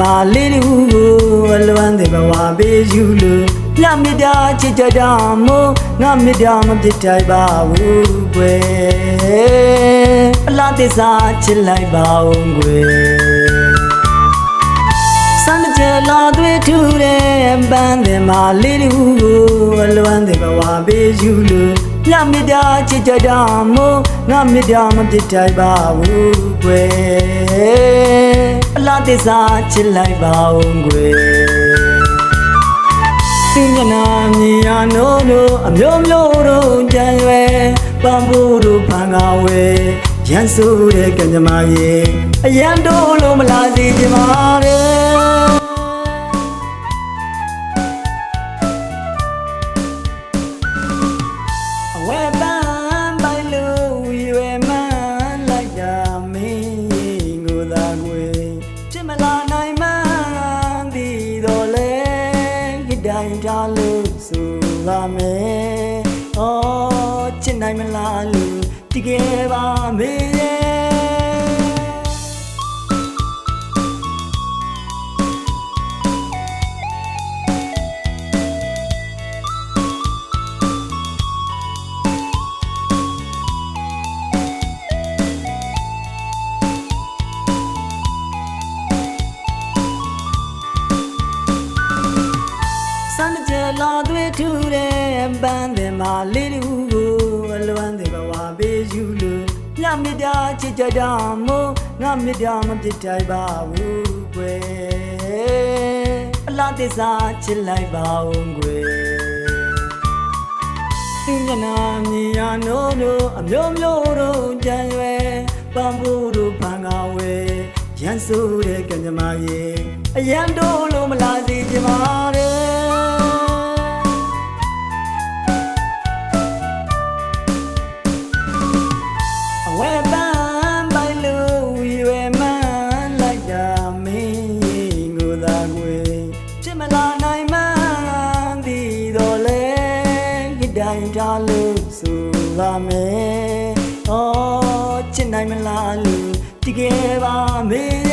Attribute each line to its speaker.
Speaker 1: ma liru alwan de bawa be yulu la mida chichada mo nga mida ma pitai ba wu gwe la de sa chilai ba ong gwe san je la dwe thu de ban de ma liru alwan de bawa be yulu la mida chichada mo nga mida ma pitai ba wu gwe la de sa chilai ba ong gwe Singana miya no no amyo myo ro janwe bamburu pangawe jansu de kanjama ye ayan do lo mala si jima re awe ban bai lo yue man like da me ngo da gwe chit mala nai man di do leတိုင်းတာလို့ဆိုပါမယ်။အော်ချစ်နိုင်မလားလို့တကယ်ပါမေးလာသွေးထူတဲ့ပန်းတယ်မာလေးလူကိုအလွမ်းတယ်ဘဝပေးယူလို့ညမြစ်တာချစ်ကြတာမို့ငါမြစ်တာမပြစ်တိုင်ပါဘူးကွယ်အလားသစ္စာချစ်လိုက်ပါဦးကွယ်သူမျက်နှာမြင်ရနိုးတို့အမျိုးမျိုးတို့ကြံရွယ်ပန်းဖို့တို့ဖန်ကားဝဲရန်ဆိုးတဲ့ကံကြမ္မာရဲ့အရန်တို့လို့မလားစီကြပါတဲ့တိုင်းတာလို့ဆိုပါမယ်။အော်ချစ်နိုင်မလားလို့တကယ်ပါမေး